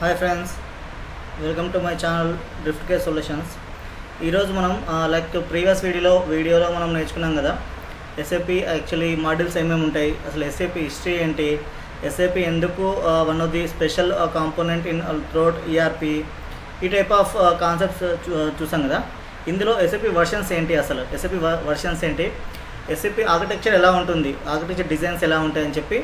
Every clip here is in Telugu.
Hi friends, welcome to my channel drift care solutions. ఈరోజు మనం ప్రీవియస్ వీడియోలో మనం నేర్చుకున్నాం కదా, ఎస్ఏపి యాక్చువల్లీ మాడ్యూల్స్ ఏమేమి ఉంటాయి, అసలు ఎస్ఏపి హిస్టరీ ఏంటి, ఎస్ఏపి ఎందుకు one of the special component in throat ERP, ఈ టైప్ ఆఫ్ కాన్సెప్ట్స్ చూసాం కదా. ఇందులో ఎస్ఏపి వర్షన్స్ ఏంటి, అసలు ఎస్ఏపి వర్షన్స్ ఏంటి, ఎస్ఏపి ఆర్కిటెక్చర్ ఎలా ఉంటుంది, ఆర్కిటెక్చర్ డిజైన్స్ ఎలా ఉంటాయని చెప్పి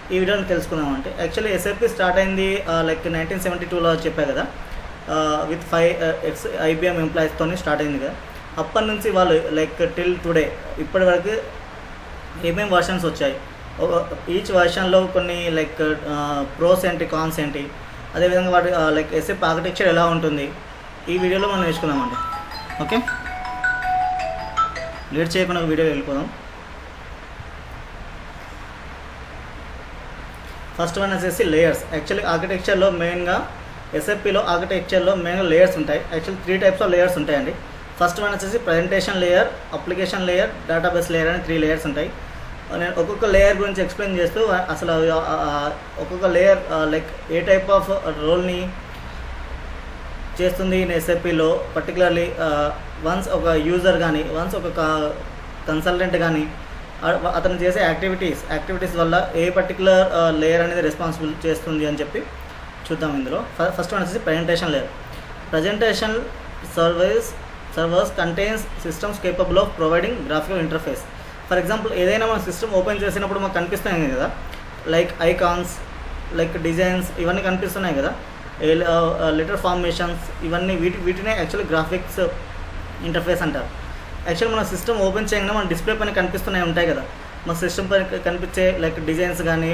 ఈ వీడియోని తెలుసుకుందాం. అంటే యాక్చువల్లీ ఎస్ఏపి స్టార్ట్ అయింది 1972లో చెప్పా కదా, విత్ 5 IBM ఎంప్లాయీస్తో స్టార్ట్ అయింది కదా. అప్పటి నుంచి వాళ్ళు టిల్ టుడే ఇప్పటి వరకు ఏమేమి వర్షన్స్ వచ్చాయి, ఈచ్ వర్షన్లో కొన్ని ప్రోస్ ఏంటి, కాన్స్ ఏంటి, అదేవిధంగా వాటి ఎస్ఏపి ఆర్కిటెక్చర్ ఎలా ఉంటుంది, ఈ వీడియోలో మనం నేర్చుకుందామండి. ఓకే, లేట్ చేయకుండా వీడియో వెళ్ళిపోదాం. ఫస్ట్ వన్ వచ్చేసి లేయర్స్. యాక్చువల్లీ ఆర్కిటెక్చర్లో మెయిన్గా ఎస్ఎఫ్పిలో ఆర్కిటెక్చర్లో మెయిన్గా లేయర్స్ ఉంటాయి. యాక్చువల్లీ 3 టైప్స్ ఆఫ్ లేయర్స్ ఉంటాయండి. ఫస్ట్ వన్ వచ్చేసి presentation layer, application layer, database layer అని 3 లేయర్స్ ఉంటాయి. నేను ఒక్కొక్క లేయర్ గురించి ఎక్స్ప్లెయిన్ చేస్తూ అసలు ఒక్కొక్క లేయర్ ఏ టైప్ ఆఫ్ రోల్ని చేస్తుంది ఇన్ ఎస్ఎఫ్పిలో, పర్టికులర్లీ వన్స్ ఒక యూజర్ కానీ, వన్స్ ఒక కన్సల్టెంట్ కానీ అతను చేసే యాక్టివిటీస్ వల్ల ఏ పర్టికులర్ లేయర్ అనేది రెస్పాన్సిబుల్ చేస్తుంది అని చెప్పి చూద్దాం. ఇందులో ఫస్ట్ వన్ వచ్చేసి presentation layer. Presentation servers contains systems capable of providing graphical interface. For example, ఏదైనా మన సిస్టమ్ ఓపెన్ చేసినప్పుడు మాకు కనిపిస్తున్నాయి కదా, ఐకాన్స్, డిజైన్స్, ఇవన్నీ కనిపిస్తున్నాయి కదా, లెటర్ ఫార్మేషన్స్, ఇవన్నీ వీటినే యాక్చువల్లీ గ్రాఫిక్స్ ఇంటర్ఫేస్ అంటారు. యాక్చువల్లీ మన సిస్టమ్ ఓపెన్ చేయగానే మన డిస్ప్లే పైన కనిపిస్తున్నాయి ఉంటాయి కదా, మన సిస్టమ్ పైన కనిపించే డిజైన్స్ కానీ,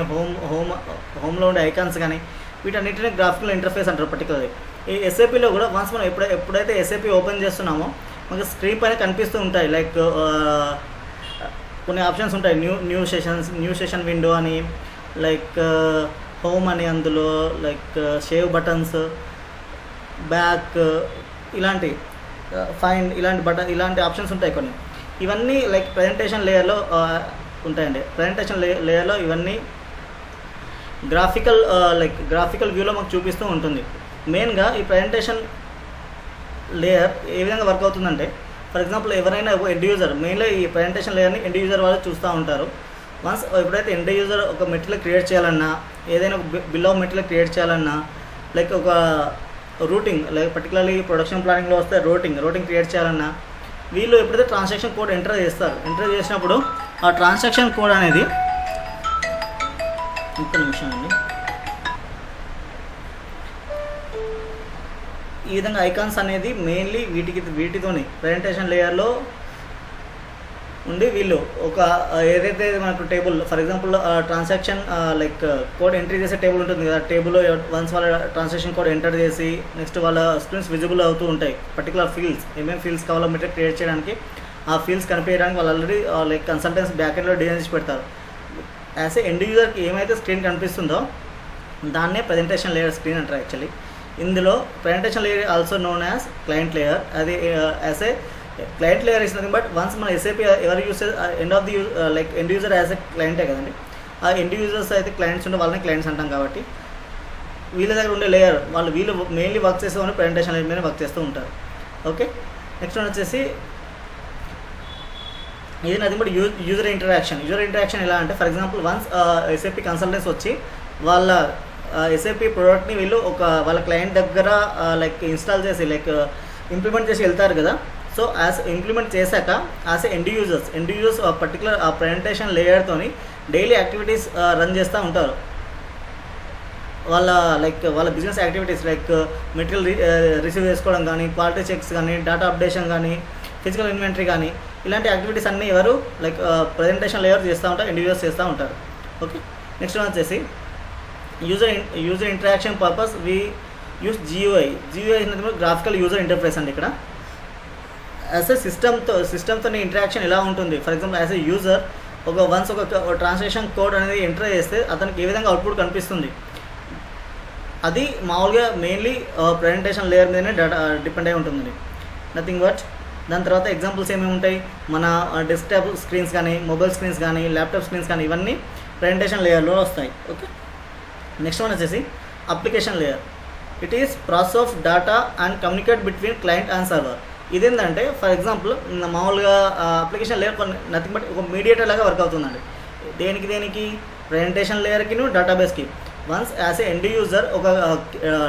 హోమ్లో ఉండే ఐకాన్స్ కానీ, వీటన్నిటిని గ్రాఫికల్ ఇంటర్ఫేస్ అంటారు పర్టికులర్లీ. ఈ ఎస్ఏపిలో కూడా వన్స్ మనం ఎప్పుడైతే ఎస్ఏపి ఓపెన్ చేస్తున్నామో మనకి స్క్రీన్ పైన కనిపిస్తూ ఉంటాయి. కొన్ని ఆప్షన్స్ ఉంటాయి, న్యూ సెషన్ విండో అని, హోమ్ అని, అందులో షేవ్ బటన్స్, బ్యాక్, ఇలాంటి ఫైండ్, ఇలాంటి ఆప్షన్స్ ఉంటాయి కొన్ని. ఇవన్నీ ప్రజెంటేషన్ లేయర్లో ఉంటాయండి. ప్రజెంటేషన్ లేయర్లో ఇవన్నీ గ్రాఫికల్ వ్యూలో మాకు చూపిస్తూ ఉంటుంది. మెయిన్గా ఈ ప్రజెంటేషన్ లేయర్ ఏ విధంగా వర్క్ అవుతుందంటే, ఫర్ ఎగ్జాంపుల్ ఎవరైనా ఎండ్ యూజర్, మెయిన్లో ఈ ప్రజెంటేషన్ లేయర్ని ఎండ్ యూజర్ వాళ్ళు చూస్తూ ఉంటారు. వన్స్ ఎప్పుడైతే ఎండ్ యూజర్ ఒక మెటీరియల్ క్రియేట్ చేయాలన్నా, ఏదైనా ఒక బిల్ ఆఫ్ మెటీరియల్ క్రియేట్ చేయాలన్నా, ఒక రూటింగ్, పర్టికులర్లీ ప్రొడక్షన్ ప్లానింగ్లో వస్తే రూటింగ్ క్రియేట్ చేయాలన్నా, వీళ్ళు ఎప్పుడైతే ట్రాన్సాక్షన్ కోడ్ ఎంటర్ చేసినప్పుడు ఆ ట్రాన్సాక్షన్ కోడ్ అనేది, ఒక్క నిమిషం అండి, ఈ విధంగా ఐకాన్స్ అనేది మెయిన్లీ వీటితోని ప్రజెంటేషన్ లేయర్లో ఉండి వీళ్ళు ఒక ఏదైతే మనకు table, for example transaction code entry చేసే టేబుల్ ఉంటుంది కదా, టేబుల్లో వన్స్ వాళ్ళ ట్రాన్సాక్షన్ కోడ్ ఎంటర్ చేసి నెక్స్ట్ వాళ్ళ స్క్రీన్స్ విజిబుల్ అవుతూ ఉంటాయి. పర్టికులర్ ఫీల్డ్స్, ఏమేమి ఫీల్డ్స్ కావాలో మెటీరియల్ క్రియేట్ చేయడానికి, ఆ ఫీల్డ్స్ కనిపించడానికి వాళ్ళు ఆల్రెడీ కన్సల్టెంట్స్ బ్యాక్ ఎండ్లో డిజైన్ చేసి పెడతారు. యాజ్ ఏ ఎండ్ యూజర్కి ఏమైతే స్క్రీన్ కనిపిస్తుందో దాన్నే ప్రజెంటేషన్ లేయర్ స్క్రీన్ అంటారు. యాక్చువల్లీ ఇందులో presentation layer also known as client layer. అది as a client layer is nothing but once మన ఎస్ఏపి ఎవరు use end user as a క్లయింటే కదండి. ఆ ఎండ్ యూజర్స్ అయితే క్లయింట్స్ ఉంటే వాళ్ళని క్లయింట్స్ అంటాం. కాబట్టి వీళ్ళ దగ్గర ఉండే లేయర్ వీళ్ళు మెయిన్లీ వర్క్ చేసేవాళ్ళు ప్రజెంటేషన్ లేయర్ మీద వర్క్ చేస్తూ ఉంటారు. ఓకే, నెక్స్ట్ వన్ వచ్చేసి ఇది నథింగ్ బట్ యూజర్ ఇంటరాక్షన్ ఎలా అంటే, for example once SAP consultants వచ్చి వాళ్ళ ఎస్ఏపి ప్రోడక్ట్ని వీళ్ళు వాళ్ళ క్లయింట్ దగ్గర ఇన్స్టాల్ చేసి ఇంప్లిమెంట్ చేసి వెళ్తారు కదా. సో యాజ్ ఇంప్లిమెంట్ చేశాక యాజ్ ఎండ్ యూజర్స్ పర్టికులర్ ఆ ప్రజెంటేషన్ లేయర్తోని డైలీ యాక్టివిటీస్ రన్ చేస్తూ ఉంటారు. వాళ్ళ బిజినెస్ యాక్టివిటీస్ మెటీరియల్ రిసీవ్ చేసుకోవడం కానీ, క్వాలిటీ చెక్స్ కానీ, డేటా అప్డేషన్ కానీ, ఫిజికల్ ఇన్వెంటరీ కానీ, ఇలాంటి యాక్టివిటీస్ అన్నీ ఎవరు ప్రజెంటేషన్ లేయర్ చేస్తూ ఉంటారు, ఎండ్ యూజర్స్ చేస్తూ ఉంటారు. ఓకే, నెక్స్ట్ వన్ వచ్చేసి యూజర్ ఇంటరాక్షన్ పర్పస్ వి యూస్ GUI అనేది గ్రాఫికల్ యూజర్ ఇంటర్ఫేస్ అండి. ఇక్కడ యాజ్ ఏ సిస్టమ్తో ఇంటరాక్షన్ ఎలా ఉంటుంది, for example as a user once ఒక ట్రాన్సాక్షన్ కోడ్ అనేది ఎంటర్ చేస్తే అతనికి ఏ విధంగా అవుట్పుట్ కనిపిస్తుంది, అది మామూలుగా మెయిన్లీ ప్రజెంటేషన్ లేయర్ మీదనే డిపెండ్ అయి ఉంటుందండి, నథింగ్ బట్. దాని తర్వాత ఎగ్జాంపుల్స్ ఏమేమి ఉంటాయి, మన డెస్క్టాప్ స్క్రీన్స్ కానీ, మొబైల్ స్క్రీన్స్ కానీ, ల్యాప్టాప్ స్క్రీన్స్ కానీ, ఇవన్నీ ప్రజెంటేషన్ లేయర్లో వస్తాయి. ఓకే, నెక్స్ట్ వన్ వచ్చేసి application layer. It is process of data and communicate between client and server. ఇదేంటంటే ఫర్ ఎగ్జాంపుల్ మామూలుగా అప్లికేషన్ లేయర్ నథింగ్ బట్ ఒక మీడియేటర్ లాగా వర్క్ అవుతుందండి. దేనికి ప్రెజెంటేషన్ లేయర్కి డేటాబేస్కి. Once as a end user ఒక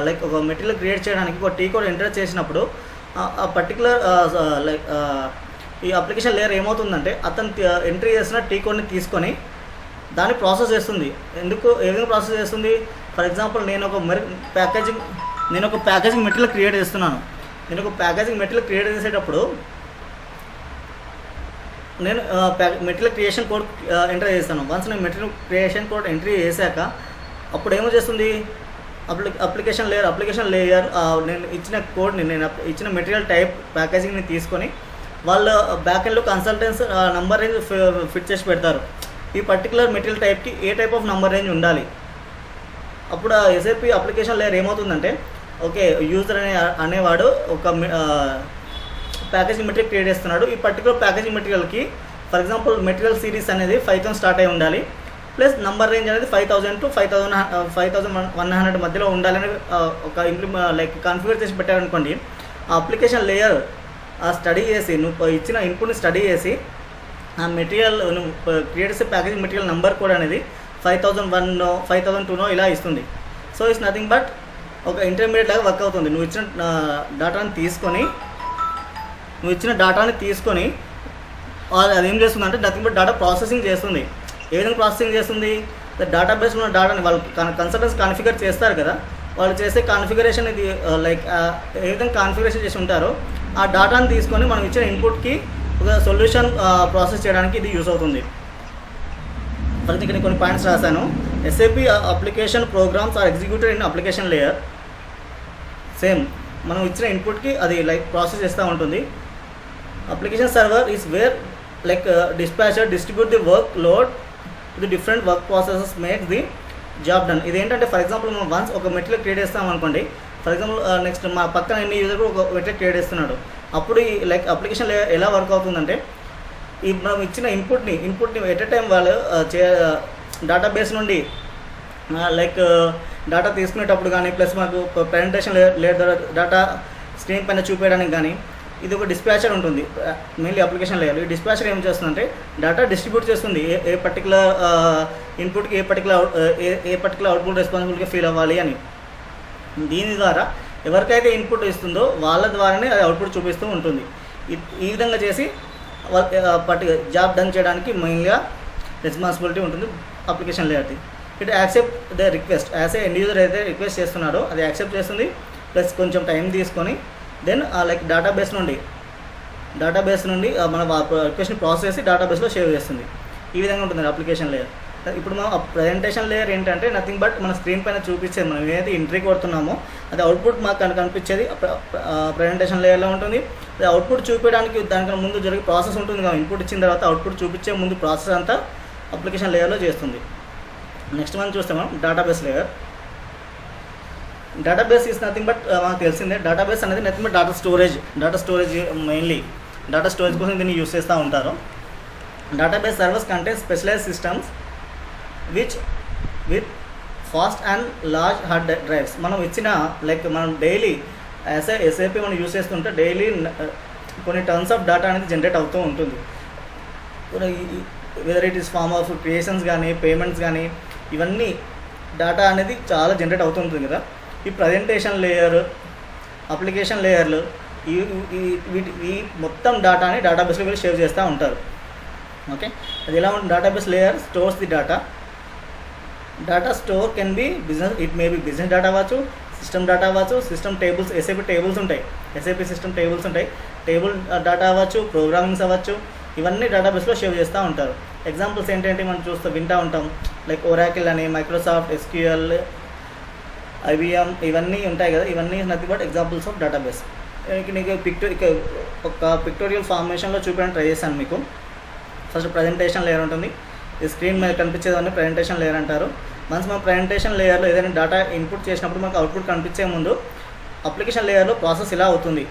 లైక్ ఒక మెటీరియల్ క్రియేట్ చేయడానికి ఒక టీ కోడ్ ఎంటర్ చేసినప్పుడు ఆ పర్టికులర్ లైక్ ఈ అప్లికేషన్ లేయర్ ఏమవుతుందంటే అతను ఎంట్రీ చేసిన టీ కోడ్ని తీసుకొని దాన్ని ప్రాసెస్ చేస్తుంది. ఏ విధంగా ప్రాసెస్ చేస్తుంది? ఫర్ ఎగ్జాంపుల్ నేను ఒక ప్యాకేజింగ్ మెటీరియల్ క్రియేట్ చేస్తున్నాను. నేను ఒక ప్యాకేజింగ్ మెటీరియల్ క్రియేట్ చేసేటప్పుడు నేను మెటీరియల్ క్రియేషన్ కోడ్ ఎంటర్ చేస్తాను. వన్స్ నేను మెటీరియల్ క్రియేషన్ కోడ్ ఎంట్రీ చేశాక అప్పుడు ఏమో చేస్తుంది అప్లికేషన్ లేయర్ నేను ఇచ్చిన కోడ్ని, నేను ఇచ్చిన మెటీరియల్ టైప్ ప్యాకేజింగ్ని తీసుకొని వాళ్ళ బ్యాక్ ఎండ్లో కన్సల్టెంట్స్ నంబర్ రేంజ్ ఫిట్ చేసి పెడతారు. ఈ పర్టికులర్ మెటీరియల్ టైప్కి a type of number range ఉండాలి. అప్పుడు ఎస్ఏపి అప్లికేషన్ లేయర్ ఏమవుతుందంటే ఓకే యూజర్ అనేవాడు ఒక ప్యాకేజింగ్ మెటీరియల్ క్రియేట్ చేస్తున్నాడు. ఈ పర్టికులర్ ప్యాకేజింగ్ మెటీరియల్కి ఫర్ ఎగ్జాంపుల్ మెటీరియల్ సిరీస్ అనేది 5,000 స్టార్ట్ అయి ఉండాలి, ప్లస్ నంబర్ రేంజ్ అనేది 5,000 to 5,100 మధ్యలో ఉండాలని ఒక లైక్ కాన్ఫిగర్ చేసి పెట్టారనుకోండి. ఆ అప్లికేషన్ లేయర్ స్టడీ చేసి నువ్వు ఇచ్చిన ఇన్పుట్ని స్టడీ చేసి ఆ మెటీరియల్ నువ్వు క్రియేట్ చేసే ప్యాకేజింగ్ మెటీరియల్ నెంబర్ కోడ్ అనేది 5,001 5,002 ఇలా ఇస్తుంది. సో ఇట్స్ నథింగ్ బట్ ఒక ఇంటర్మీడియట్ లాగా వర్క్ అవుతుంది. నువ్వు ఇచ్చిన డేటాని తీసుకొని అది ఏం చేస్తుందంటే నథింగ్ బట్ డేటా ప్రాసెసింగ్ చేస్తుంది. ఏ విధంగా ప్రాసెసింగ్ చేస్తుంది? డేటాబేస్లో ఉన్న డేటాని వాళ్ళు కన్సల్టెంట్స్ కాన్ఫిగర్ చేస్తారు కదా, వాళ్ళు చేసే కాన్ఫిగరేషన్ ఇది లైక్ ఏ విధంగా కాన్ఫిగరేషన్ చేసి ఉంటారో ఆ డేటాని తీసుకొని మనం ఇచ్చిన ఇన్పుట్కి ఒక సొల్యూషన్ ప్రాసెస్ చేయడానికి ఇది యూస్ అవుతుంది. ఫస్ట్ ఇక్కడ కొన్ని పాయింట్స్ రాశాను. SAP application programs are executed in application layer. Same మనం ఇచ్చిన ఇన్పుట్కి అది లైక్ ప్రాసెస్ చేస్తూ ఉంటుంది. Application server is where like dispatcher distribute the work load the different work processes make the job done. ఇదేంటంటే ఫర్ ఎగ్జాంపుల్ మనం వన్స్ ఒక మెటీరియల్ క్రియేట్ చేస్తాం అనుకోండి. ఫర్ ఎగ్జాంపుల్ నెక్స్ట్ మా పక్కన ఎన్ని యూజర్ ఒక మెటీరియల్ క్రియేట్ చేస్తున్నాడు. అప్పుడు ఈ లైక్ అప్లికేషన్ ఎలా వర్క్ అవుతుందంటే ఈ మనం ఇచ్చిన ఇన్పుట్ని ఎట్ ఎ టైం వాళ్ళు డేటాబేస్ నుండి లైక్ డేటా తీసుకునేటప్పుడు కానీ ప్లస్ మాకు ప్రెజెంటేషన్ లేదా డేటా స్క్రీన్ పైన చూపించడానికి కానీ ఇది ఒక డిస్పాచర్ ఉంటుంది మెయిన్లీ అప్లికేషన్ లేయర్. ఈ డిస్పాచర్ ఏం చేస్తుందంటే డేటా డిస్ట్రిబ్యూట్ చేస్తుంది. ఏ పర్టికులర్ ఇన్పుట్కి ఏ పర్టికులర్ అవుట్పుట్ రెస్పాన్సిబిలిటీగా ఫీల్ అవ్వాలి అని. దీని ద్వారా ఎవరికైతే ఇన్పుట్ ఇస్తుందో వాళ్ళ ద్వారానే అది అవుట్పుట్ చూపిస్తూ ఉంటుంది. ఈ విధంగా చేసి జాబ్ డన్ చేయడానికి మెయిన్గా రెస్పాన్సిబిలిటీ ఉంటుంది అప్లికేషన్ లేయర్ది. It accept the request as a end user అయితే రిక్వెస్ట్ చేస్తున్నాడో అది యాక్సెప్ట్ చేస్తుంది. ప్లస్ కొంచెం టైం తీసుకొని దెన్ లైక్ డేటాబేస్ నుండి మన రిక్వెస్ట్ని ప్రాసెస్ చేసి డేటాబేస్లో సేవ్ చేస్తుంది. ఈ విధంగా ఉంటుంది అప్లికేషన్ లేయర్. ఇప్పుడు మనం ప్రెజెంటేషన్ లేయర్ ఏంటంటే నథింగ్ బట్ మన స్క్రీన్ పైన చూపించేది మనం ఏదైతే ఎంట్రీ కొడుతున్నామో అది అవుట్పుట్ మాకు కనిపించేది ప్రెజెంటేషన్ లేయర్లో ఉంటుంది. అది అవుట్పుట్ చూపించడానికి దానికన్నా ముందు జరిగే ప్రాసెస్ ఉంటుంది కదా. ఇన్పుట్ ఇచ్చిన తర్వాత అవుట్పుట్ చూపించే ముందు ప్రాసెస్ అంతా అప్లికేషన్ లేయర్లో చేస్తుంది. నెక్స్ట్ మనం చూస్తే మనం database layer. Database is nothing but మనకు తెలిసిందే డేటాబేస్ అనేది nothing but data storage mainly data storage కోసం దీన్ని యూస్ చేస్తూ ఉంటారు. Database servers contain specialized systems with fast and large hard drives. మనం ఇచ్చిన లైక్ మనం డైలీ ఎస్ఏపి మనం యూస్ చేస్తుంటే డైలీ కొన్ని టన్స్ ఆఫ్ డేటా అనేది జనరేట్ అవుతూ ఉంటుంది. Whether it is form of creations కానీ పేమెంట్స్ కానీ ఇవన్నీ డేటా అనేది చాలా జనరేట్ అవుతుంటుంది కదా. ఈ ప్రజెంటేషన్ లేయర్ అప్లికేషన్ లేయర్లు ఈ మొత్తం డేటాని డేటాబేస్లో వెళ్ళి సేవ్ చేస్తూ ఉంటారు. ఓకే, అది ఎలా ఉంటుంది? Database layer stores the data store can be business, it may be business data అవ్వచ్చు, సిస్టమ్ డేటా అవ్వచ్చు, సిస్టమ్ టేబుల్స్ ఎస్ఏపి టేబుల్స్ ఉంటాయి, ఎస్ఏపి సిస్టమ్ టేబుల్స్ ఉంటాయి, టేబుల్ డేటా అవ్వచ్చు, ప్రోగ్రామింగ్స్ అవ్వచ్చు, ఇవన్నీ డేటాబేస్లో సేవ్ చేస్తూ ఉంటారు. ఎగ్జాంపుల్స్ ఏంటంటే మనం వింటూ ఉంటాం లైక్ ఒరాకిల్ అని, మైక్రోసాఫ్ట్ ఎస్క్యూఎల్, ఐబిఎం ఇవన్నీ ఉంటాయి కదా. ఇవన్నీ nothing but examples of database. నీకు ఒక పిక్టోరియల్ ఫార్మేషన్లో చూపించడానికి ట్రై చేశాను మీకు. ఫస్ట్ ప్రజెంటేషన్ లేయర్ ఉంటుంది. ఈ స్క్రీన్ మీద కనిపించేదాన్ని ప్రజెంటేషన్ లేయర్ అంటారు. వన్స్ మనం ప్రజెంటేషన్ లేయర్లో ఏదైనా డేటా ఇన్పుట్ చేసినప్పుడు మనకు అవుట్పుట్ కనిపించే ముందు అప్లికేషన్ లేయర్లో ప్రాసెస్ ఇలా అవుతుంది.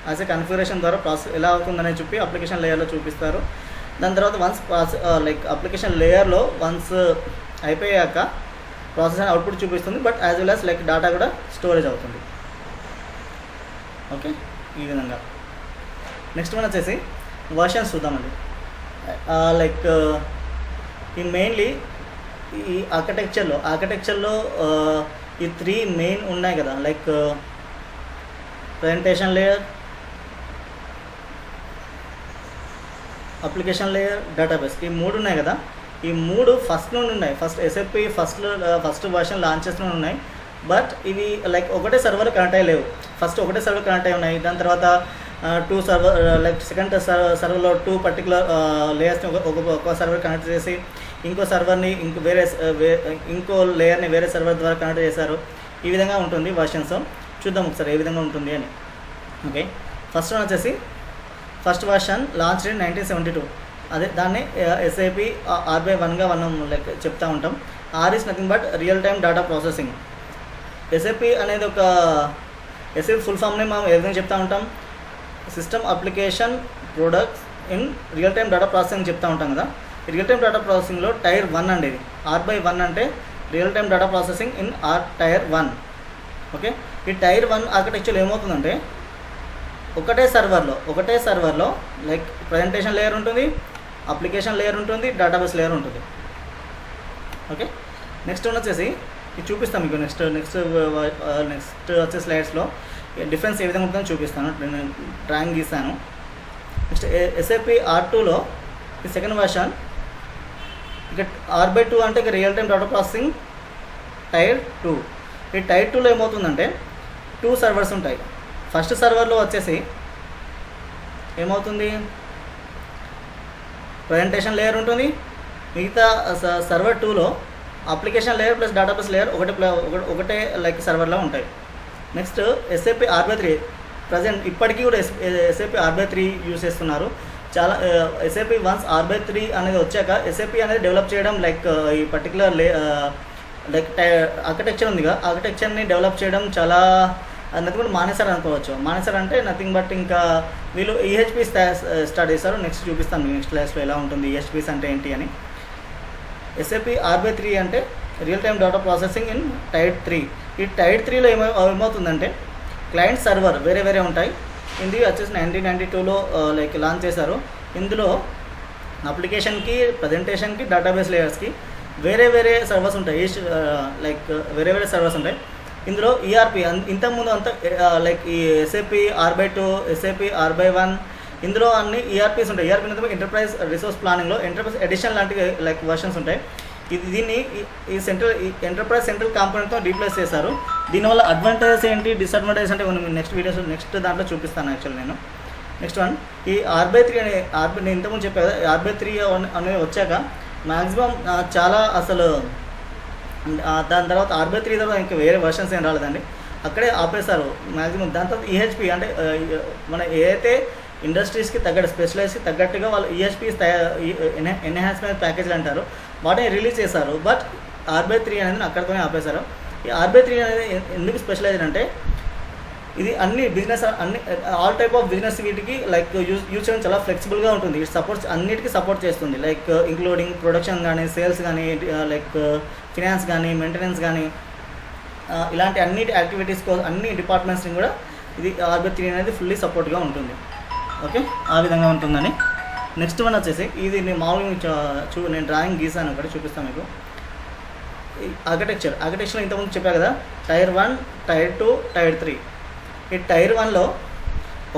యాజ్ ఏ కన్ఫిగరేషన్ ద్వారా ప్రాసెస్ ఎలా అవుతుందని చెప్పి అప్లికేషన్ లేయర్లో చూపిస్తారు. దాని తర్వాత వన్స్ లైక్ అప్లికేషన్ లేయర్లో వన్స్ అయిపోయాక ప్రాసెస్ అని అవుట్పుట్ చూపిస్తుంది, but as well as like data కూడా స్టోరేజ్ అవుతుంది. ఓకే, ఈ విధంగా. నెక్స్ట్ వన్ వచ్చేసి వర్షన్స్ చూద్దామండి. లైక్ ఈ మెయిన్లీ ఈ ఆర్కిటెక్చర్లో ఈ 3 మెయిన్ ఉన్నాయి కదా, like presentation layer, application layer, database, ఈ 3 ఉన్నాయి కదా. ఈ 3 ఫస్ట్ నుండి ఉన్నాయి. First SAP first version launches నుండి ఉన్నాయి. బట్ ఇవి లైక్ ఒకటే సర్వర్ కనెక్ట్ అయ్యి లేవు. ఫస్ట్ ఒకటే సర్వర్ కనెక్ట్ అయ్యి ఉన్నాయి. దాని తర్వాత 2 సర్వర్ లైక్ సెకండ్ సర్వర్లో 2 పర్టికులర్ లేయర్స్ని ఒక సర్వర్ కనెక్ట్ చేసి ఇంకో సర్వర్ని ఇంకో లేయర్ని వేరే సర్వర్ ద్వారా కనెక్ట్ చేశారు. ఈ విధంగా ఉంటుంది వర్షన్స్. చూద్దాం ఒకసారి ఏ విధంగా ఉంటుంది అని. ఓకే, ఫస్ట్ వన్ వచ్చేసి ఫస్ట్ వర్షన్ లాంచ్ ఇన్ 1972. అదే దాన్ని SAP R/1గా మనం లైక్ చెప్తూ ఉంటాం. R is nothing but real time data processing. SAP అనేది ఒక SAP ఫుల్ ఫామ్ని మనం ఏ విధంగా చెప్తూ ఉంటాం, system application products in real time data processing చెప్తూ ఉంటాం కదా. రియల్ టైమ్ డేటా ప్రాసెసింగ్లో టైర్ 1 అండి ఇది. R/1 అంటే real time data processing in tier 1. Okay, ఈ టైర్ 1 ఆర్కిటెక్చర్ ఏమవుతుందంటే ఒకటే సర్వర్లో లైక్ ప్రజెంటేషన్ లేయర్ ఉంటుంది, అప్లికేషన్ లేయర్ ఉంటుంది, డేటాబేస్ లేయర్ ఉంటుంది. ఓకే, నెక్స్ట్ వన్ వచ్చేసి ఇది చూపిస్తాను మీకు. నెక్స్ట్ వచ్చే స్లైడ్స్లో డిఫరెన్స్ ఏ విధంగా ఉంటుందో చూపిస్తాను. నేను డ్రాయింగ్ గీసాను. నెక్స్ట్ SAP R/2లో ఈ సెకండ్ వర్షన్ ఇక R/2 అంటే ఇక real time data processing tier 2. ఈ టైర్ 2లో ఏమవుతుందంటే 2 సర్వర్స్ ఉంటాయి. ఫస్ట్ సర్వర్లో వచ్చేసి ఏమవుతుంది, ప్రజెంటేషన్ లేయర్ ఉంటుంది. మిగతా సర్వర్ 2లో application layer plus database layer ఒకటే లైక్ సర్వర్లో ఉంటాయి. నెక్స్ట్ SAP R/3 ప్రజెంట్ ఇప్పటికీ కూడా SAP R/3 యూస్ చేస్తున్నారు. చాలా SAP వన్స్ R/3 అనేది వచ్చాక SAP అనేది డెవలప్ చేయడం లైక్ ఈ పర్టికులర్ లైక్ ఆర్కిటెక్చర్ ఉందిగా, ఆర్కిటెక్చర్ని డెవలప్ చేయడం చాలా నథింగ్ బట్ మానేశారు అనుకోవచ్చు. మానేశారు అంటే నథింగ్ బట్ ఇంకా వీళ్ళు EHP స్టార్ట్ చేశారు. నెక్స్ట్ చూపిస్తాను నెక్స్ట్ క్లాస్లో ఎలా ఉంటుంది EHPs అంటే ఏంటి అని. SAP R/3 అంటే real time data processing in tier 3. ఈ టైర్ 3లో ఏమవుతుందంటే క్లయింట్ సర్వర్ వేరే ఉంటాయి. ఇది వచ్చేసి 1992లో లైక్ లాంచ్ చేశారు. ఇందులో అప్లికేషన్కి, ప్రజెంటేషన్కి, డేటాబేస్ లేయర్స్కి వేరే సర్వర్స్ ఉంటాయి. లైక్ వేరే సర్వర్స్ ఉంటాయి. ఇందులో ERP ఇంతకుముందు అంతా లైక్ ఈ SAP R/2, SAP R/1 ఇందులో అన్ని ERPs ఉంటాయి. ERP అంటే ఎంటర్ప్రైజ్ రిసోర్స్ ప్లానింగ్లో ఎంటర్ప్రైజ్ ఎడిషన్ లాంటి లైక్ వర్షన్స్ ఉంటాయి. దీన్ని ఈ ఎంటర్ప్రైజ్ సెంట్రల్ కాంపోనెంట్తో రీప్లేస్ చేశారు. దీనివల్ల అడ్వాంటేజెస్ ఏంటి, డిసడ్వాంటేజెస్ అంటే నెక్స్ట్ దాంట్లో చూపిస్తాను యాక్చువల్ నేను. నెక్స్ట్ వన్ ఈ R/3 నేను ఇంతకుముందు చెప్పాను కదా, R/3 అనేది వచ్చాక మ్యాక్సిమం చాలా అసలు దాని తర్వాత R/3 తర్వాత ఇంకా వేరే వర్షన్స్ ఏం రాలేదండి, అక్కడే ఆపేశారు మ్యాక్సిమం. దాని తర్వాత EHP అంటే మన ఏదైతే ఇండస్ట్రీస్కి స్పెషలైజ్కి తగ్గట్టుగా వాళ్ళు EHPs ఎన్హాన్స్మెంట్ ప్యాకేజ్లు అంటారు, వాటిని రిలీజ్ చేశారు. బట్ R/3 అనేది అక్కడితోనే ఆపేశారు. ఈ R/3 అనేది ఎందుకు స్పెషలైజ్డ్ అంటే ఇది అన్ని business all type of business వీటికి లైక్ యూజ్ చేయడం చాలా ఫ్లెక్సిబుల్గా ఉంటుంది. ఇది అన్నిటికీ సపోర్ట్ చేస్తుంది. లైక్ ఇంక్లూడింగ్ ప్రొడక్షన్ కానీ, సేల్స్ కానీ, లైక్ ఫినాన్స్ కానీ, మెయింటెనెన్స్ కానీ, ఇలాంటి అన్నిటి యాక్టివిటీస్ కోసం అన్ని డిపార్ట్మెంట్స్ని కూడా ఇది R/3 అనేది ఫుల్లీ సపోర్ట్గా ఉంటుంది. ఓకే, ఆ విధంగా ఉంటుందని. నెక్స్ట్ వన్ వచ్చేసి ఇది నేను మామూలుగా నేను డ్రాయింగ్ గీసాను, ఒకటి చూపిస్తాను మీకు. ఆర్కిటెక్చర్ ఇంతకుముందు చెప్పా కదా, టైర్ 1, టైర్ 2, టైర్ 3. ఈ టైర్ 1లో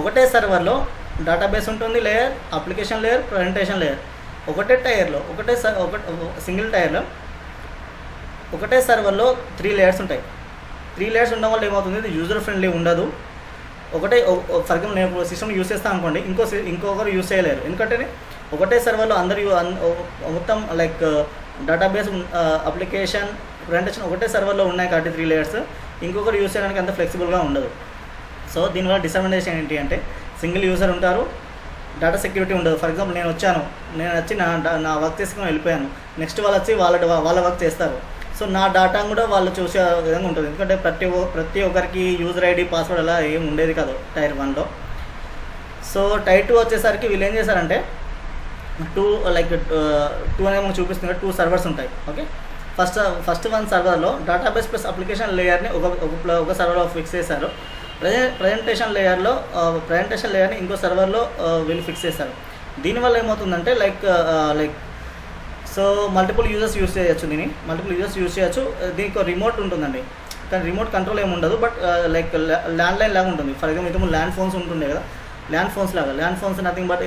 ఒకటే సర్వర్లో డేటాబేస్ ఉంటుంది layer, application layer, presentation layer. ఒకటే టైర్లో సింగిల్ టైర్లో ఒకటే సర్వర్లో 3 లేయర్స్ ఉంటాయి. 3 లేయర్స్ ఉండడం వల్ల ఏమవుతుంది, ఇది యూజర్ ఫ్రెండ్లీ ఉండదు. ఒకటే ఫర్ ఎగ్జాంపుల్ నేను సిస్టమ్ యూస్ చేస్తాను అనుకోండి, ఇంకొకరు యూస్ చేయలేరు. ఎందుకంటే ఒకటే సర్వర్లో అందరూ మొత్తం లైక్ డేటాబేస్, అప్లికేషన్, ప్రజెంటేషన్ ఒకటే సర్వర్లో ఉన్నాయి కాబట్టి 3 లేయర్స్ ఇంకొకరు యూస్ చేయడానికి అంత ఫ్లెక్సిబుల్గా ఉండదు. సో దీనివల్ల డిసడ్వాంటేజ్ ఏంటి అంటే సింగిల్ యూజర్ ఉంటారు, డేటా సెక్యూరిటీ ఉండదు. ఫర్ ఎగ్జాంపుల్ నేను వచ్చి నా వర్క్ చేసుకుని వెళ్ళిపోయాను, నెక్స్ట్ వాళ్ళు వచ్చి వాళ్ళ వర్క్ చేస్తారు. సో నా డేటా కూడా వాళ్ళు చూసే విధంగా ఉంటుంది. ఎందుకంటే ప్రతి ఒక్కరికి యూజర్ ఐడి, పాస్వర్డ్ అలా ఏం ఉండేది కాదు టైర్ 1లో. సో టైర్ 2 వచ్చేసరికి వీళ్ళు ఏం చేశారంటే 2 అనేది మనకు చూపిస్తుంది 2 సర్వర్స్ ఉంటాయి. ఓకే, ఫస్ట్ వన్ సర్వర్లో డేటాబేస్ ప్లస్ అప్లికేషన్ లేయర్ని ఒక సర్వర్లో ఫిక్స్ చేశారు. ప్రజెంటేషన్ లేయర్ని ఇంకో సర్వర్లో వీళ్ళు ఫిక్స్ చేశారు. దీనివల్ల ఏమవుతుందంటే like so multiple users use చేయొచ్చు. దీనికి రిమోట్ ఉంటుందండి, కానీ రిమోట్ కంట్రోల్ ఏమి ఉండదు. బట్ లైక్ ల్యాండ్ లైన్ లాగా ఉంటుంది. ఫర్ ఎగ్జాంపుల్ ఇంతకుముందు ల్యాండ్ ఫోన్స్ ఉంటుండే కదా, ల్యాండ్ ఫోన్స్ నథింగ్ బట్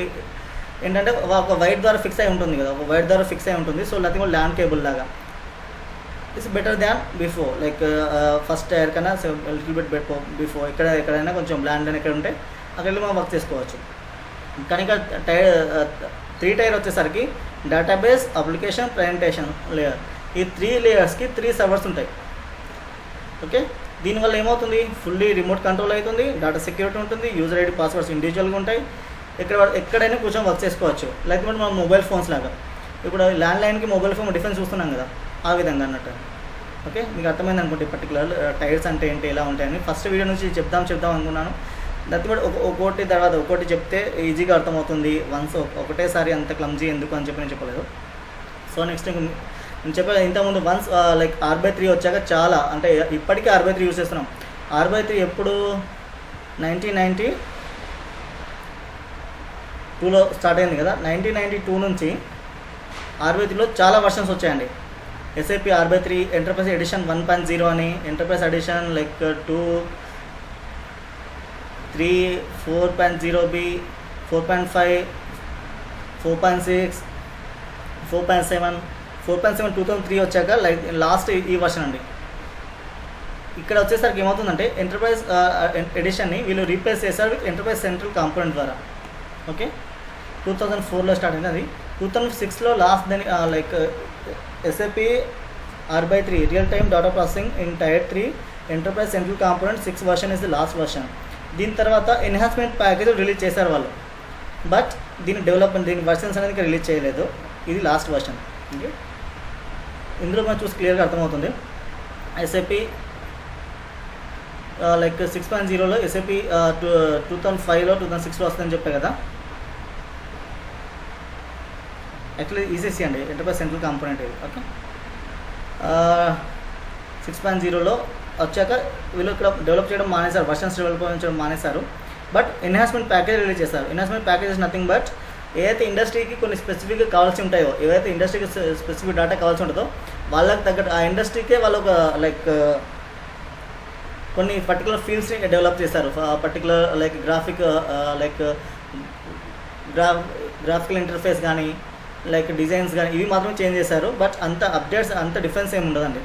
ఏంటంటే ఒక వైర్ ద్వారా ఫిక్స్ అయి ఉంటుంది. So nothing but land cable లాగా. It's better than before. Like first tier కన్నా లిటిల్ బిట్ బిఫోర్. ఎక్కడైనా కొంచెం ల్యాండ్ లైన్ ఎక్కడ ఉంటే అక్కడ వెళ్ళి మనం వర్క్ చేసుకోవచ్చు. కానీ ఇక్కడ 3 టైర్ వచ్చేసరికి డేటాబేస్, అప్లికేషన్, ప్రజెంటేషన్ లేయర్, ఈ 3 లేయర్స్కి 3 సర్వర్స్ ఉంటాయి. ఓకే, దీనివల్ల ఏమవుతుంది, ఫుల్లీ రిమోట్ కంట్రోల్ అవుతుంది, డేటా సెక్యూరిటీ ఉంటుంది, యూజర్ ఐడి పాస్వర్డ్స్ ఇండివిజువల్గా ఉంటాయి, ఎక్కడైనా కూర్చొని వర్క్ చేసుకోవచ్చు. లేకపోతే మనం మొబైల్ ఫోన్స్ లాగా ఇప్పుడు ల్యాండ్ లైన్కి మొబైల్ ఫోన్ డిఫరెన్స్ చూస్తున్నాం కదా, ఆ విధంగా అన్నట్టు. ఓకే, మీకు అర్థమైంది అనుకుంటే పర్టికులర్ టైర్స్ అంటే ఏంటి, ఎలా ఉంటాయని ఫస్ట్ వీడియో నుంచి చెప్దాం అనుకున్నాను. దాని బట్టి ఒక్కొక్కటి తర్వాత ఒక్కొక్కటి చెప్తే ఈజీగా అర్థమవుతుంది. వన్స్ ఒకటేసారి అంత క్లమ్జీ ఎందుకు అని చెప్పి నేను చెప్పలేదు. సో నెక్స్ట్ నేను చెప్పాను ఇంతకుముందు వన్స్ లైక్ R/3 వచ్చాక చాలా అంటే ఇప్పటికీ R/3 యూస్ చేస్తున్నాం. R/3 ఎప్పుడు 1992లో స్టార్ట్ అయింది కదా. 1992 నుంచి R/3లో చాలా వర్షన్స్ వచ్చాయండి. SAP R/3 ఎంటర్ప్రైజ్ ఎడిషన్ 1.0 అని, ఎంటర్ప్రైజ్ ఎడిషన్ లైక్ 2, 3, 4.0B, 4.5, 4.6, 4.7, 2003 వచ్చాక లైక్ లాస్ట్ ఈ వర్షన్ అండి. ఇక్కడ వచ్చేసరికి ఏమవుతుందంటే ఎంటర్ప్రైజ్ ఎడిషన్ని వీళ్ళు రీప్లేస్ చేశారు విత్ ఎంటర్ప్రైజ్ సెంట్రల్ కాంపోనెంట్ ద్వారా. ఓకే, 2004లో స్టార్ట్ అయింది. అది 2006లో లాస్ట్ దాని like SAP R/3 real time data processing in tier 3 enterprise central component 6 version is the last version. దీని తర్వాత ఎన్హాన్స్మెంట్ ప్యాకేజ్ రిలీజ్ చేశారు వాళ్ళు, బట్ దీని వర్షన్స్ అనేది రిలీజ్ చేయలేదు. ఇది లాస్ట్ వర్షన్. ఓకే, ఇందులో మనం చూసి క్లియర్గా అర్థమవుతుంది. SAP లైక్ 6.0లో SAP 2005లో 2006లో వస్తుందని చెప్పే కదా. యాక్చువల్లీ ECC అండి, ఎంటర్ప్రైజ్ సెంట్రల్ కాంపోనెంట్ ఇది. ఓకే, 6.0లో వచ్చాక వీళ్ళు ఇక్కడ డెవలప్ చేయడం మానేశారు, వర్షన్స్ డెవలప్ చేయడం మానేశారు. బట్ ఎన్హాన్స్మెంట్ ప్యాకేజ్ రిలీజ్ చేస్తారు. Enhancement package is nothing but ఏదైతే ఇండస్ట్రీకి కొన్ని స్పెసిఫిక్గా కావాల్సి ఉంటాయో, ఏవైతే ఇండస్ట్రీకి స్పెసిఫిక్ డేటా కావాల్సి ఉంటుందో వాళ్ళకి తగ్గట్టు ఆ ఇండస్ట్రీకే వాళ్ళు ఒక లైక్ కొన్ని పర్టికులర్ ఫీల్డ్స్ని డెవలప్ చేస్తారు. పర్టికులర్ లైక్ గ్రాఫికల్ ఇంటర్ఫేస్ కానీ లైక్ డిజైన్స్ కానీ ఇవి మాత్రం చేంజ్ చేశారు. బట్ అంత అప్డేట్స్ అంత డిఫరెన్స్ ఏమి ఉండదండి.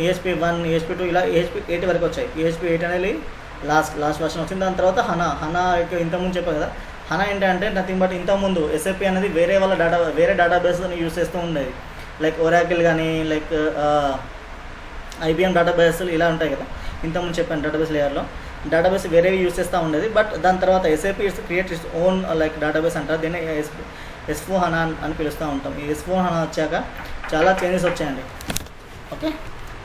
ESP1, ESP2 ఇలా ESP8 వరకు వచ్చాయి. ESP8 అనేది లాస్ట్ వర్షన్ వచ్చింది. దాని తర్వాత హనా ఇంతకుముందు చెప్పాను కదా. హనా ఏంటంటే నథింగ్ బట్ ఇంతకుముందు SAP అనేది వేరే డేటాబేస్ని యూస్ చేస్తూ ఉండేది. లైక్ ఒరాకిల్ కానీ లైక్ IBM డేటాబేస్ ఇలా ఉంటాయి కదా. ఇంతకుముందు చెప్పాను డేటాబేస్ లేయర్లో డేటాబేస్ వేరేవి యూస్ చేస్తూ ఉండేది. బట్ దాని తర్వాత SAP create its own like database అంటారు. దీన్ని S/4HANA అని పిలుస్తూ ఉంటాం. ఈ S/4HANA వచ్చాక చాలా చేంజెస్ వచ్చాయండి. ఓకే,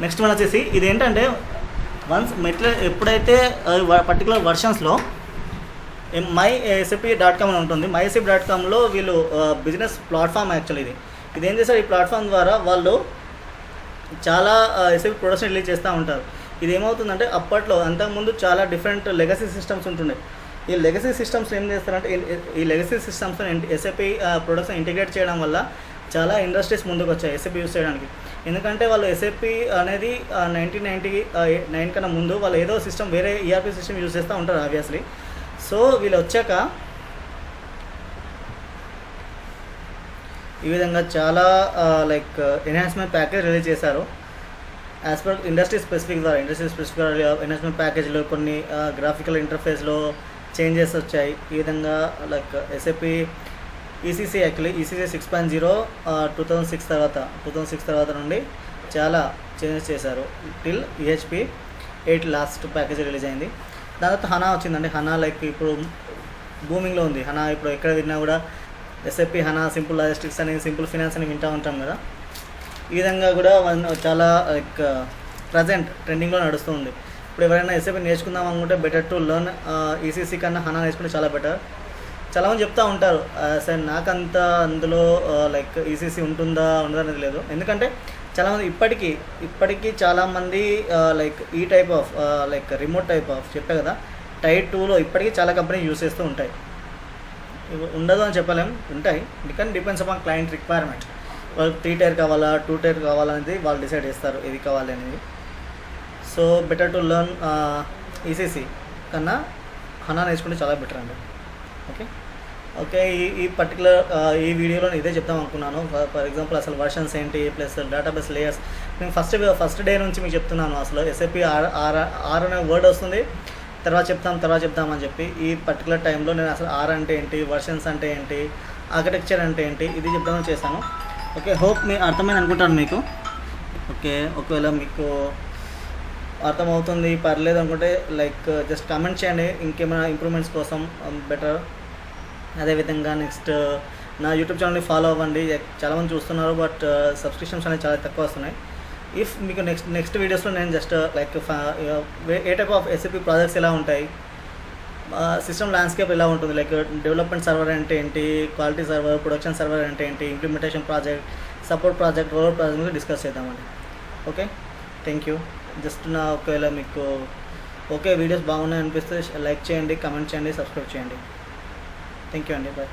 నెక్స్ట్ వన్ వచ్చేసి ఇదేంటంటే వన్స్ ఎప్పుడైతే పర్టికులర్ వర్షన్స్లో mySAP.com అని ఉంటుంది. mySAP.comలో వీళ్ళు బిజినెస్ ప్లాట్ఫామ్ యాక్చువల్లీ ఇదేం చేస్తారు, ఈ ప్లాట్ఫామ్ ద్వారా వాళ్ళు చాలా SAP ప్రొడక్ట్స్ రిలీజ్ చేస్తూ ఉంటారు. ఇది ఏమవుతుందంటే అప్పట్లో అంతకుముందు చాలా డిఫరెంట్ లెగసీ సిస్టమ్స్ ఉంటుండే. ఈ లెగసీ సిస్టమ్స్ ఏం చేస్తారంటే ఈ లెగసీ సిస్టమ్స్ని SAP ప్రొడక్ట్స్ని ఇంటిగ్రేట్ చేయడం వల్ల చాలా ఇండస్ట్రీస్ ముందుకు వచ్చాయి SAP యూస్ చేయడానికి. ఎందుకంటే వాళ్ళు SAP అనేది 1999 కన్నా ముందు వాళ్ళు ఏదో సిస్టమ్ వేరే ERP సిస్టమ్ యూజ్ చేస్తూ ఉంటారు ఆబ్వియస్లీ. సో వీళ్ళు వచ్చాక ఈ విధంగా చాలా లైక్ ఎన్హాన్స్మెంట్ ప్యాకేజ్ రిలీజ్ చేశారు. As per industry specific enhancement ప్యాకేజ్లో కొన్ని గ్రాఫికల్ ఇంటర్ఫేస్లో చేంజెస్ వచ్చాయి. ఈ విధంగా లైక్ SAP ECC 6.0 2006 తర్వాత నుండి చాలా చేంజెస్ చేశారు till EHP8 last package release అయింది. దాని తర్వాత హనా వచ్చిందండి. హనా లైక్ ఇప్పుడు బూమింగ్లో ఉంది. హనా ఇప్పుడు ఎక్కడ విన్నా కూడా SAP హనా సింపుల్ లాజిస్టిక్స్ అని సింపుల్ ఫినాన్స్ అని వింటూ ఉంటాం కదా. ఈ విధంగా కూడా చాలా లైక్ ప్రజెంట్ ట్రెండింగ్లో నడుస్తుంది. ఇప్పుడు ఎవరైనా SAP నేర్చుకుందాం అనుకుంటే బెటర్ టు లర్న్ ECC కన్నా హనా నేర్చుకుంటే చాలా బెటర్. చాలామంది చెప్తూ ఉంటారు సార్ నాకంతా అందులో లైక్ ECC ఉంటుందా ఉండదు అనేది లేదు. ఎందుకంటే చాలామంది ఇప్పటికీ చాలామంది లైక్ ఈ type of like remote type of చెప్పే కదా, టైర్ 2లో ఇప్పటికీ చాలా కంపెనీ యూస్ చేస్తూ ఉంటాయి. ఉండదు అని చెప్పలేం, ఉంటాయి. కానీ డిపెండ్స్ అపాన్ క్లయింట్ రిక్వైర్మెంట్. వాళ్ళు 3 టైర్ కావాలా 2 టైర్ కావాలనేది వాళ్ళు డిసైడ్ చేస్తారు ఏది కావాలి అనేది. So better to learn ECC కన్నా హనా నేర్చుకుంటే చాలా బెటర్ అండి. ఓకే ఈ పర్టికులర్ ఈ వీడియోలో ఇదే చెప్తాం అనుకున్నాను. ఫర్ ఎగ్జాంపుల్ అసలు వర్షన్స్ ఏంటి ప్లస్ డేటాబేస్ లేయర్స్. నేను ఫస్ట్ డే నుంచి మీకు చెప్తున్నాను అసలు SAP ఆర్ అనే వర్డ్ వస్తుంది, తర్వాత చెప్తాం అని చెప్పి. ఈ పర్టికులర్ టైంలో నేను అసలు ఆర్ అంటే ఏంటి, వర్షన్స్ అంటే ఏంటి, ఆర్కిటెక్చర్ అంటే ఏంటి, ఇది చెప్దామని చేశాను. ఓకే, హోప్ మీ అర్థమైంది అనుకుంటాను మీకు. ఓకే, ఒకవేళ మీకు అర్థమవుతుంది పర్లేదు అనుకుంటే లైక్ జస్ట్ కామెంట్ చేయండి ఇంకేమైనా ఇంప్రూవ్మెంట్స్ కోసం బెటర్. అదేవిధంగా నెక్స్ట్ నా యూట్యూబ్ ఛానల్ని ఫాలో అవ్వండి. చాలామంది చూస్తున్నారు బట్ సబ్స్క్రిప్షన్స్ అనేవి చాలా తక్కువ వస్తున్నాయి. ఇఫ్ మీకు నెక్స్ట్ వీడియోస్లో నేను just like A type of SAP projects ఎలా ఉంటాయి, సిస్టమ్ ల్యాండ్స్కేప్ ఎలా ఉంటుంది, లైక్ డెవలప్మెంట్ సర్వర్ అంటే ఏంటి, క్వాలిటీ సర్వర్, ప్రొడక్షన్ సర్వర్ అంటే ఏంటి, implementation project, support project, role project మీద డిస్కస్ చేద్దామండి. Okay, thank you. జస్ట్ ఒకవేళ మీకు వీడియోస్ బాగున్నాయి అనిపిస్తే లైక్ చేయండి, కమెంట్ చేయండి, సబ్స్క్రైబ్ చేయండి. థ్యాంక్ యూ అండి, బాయ్.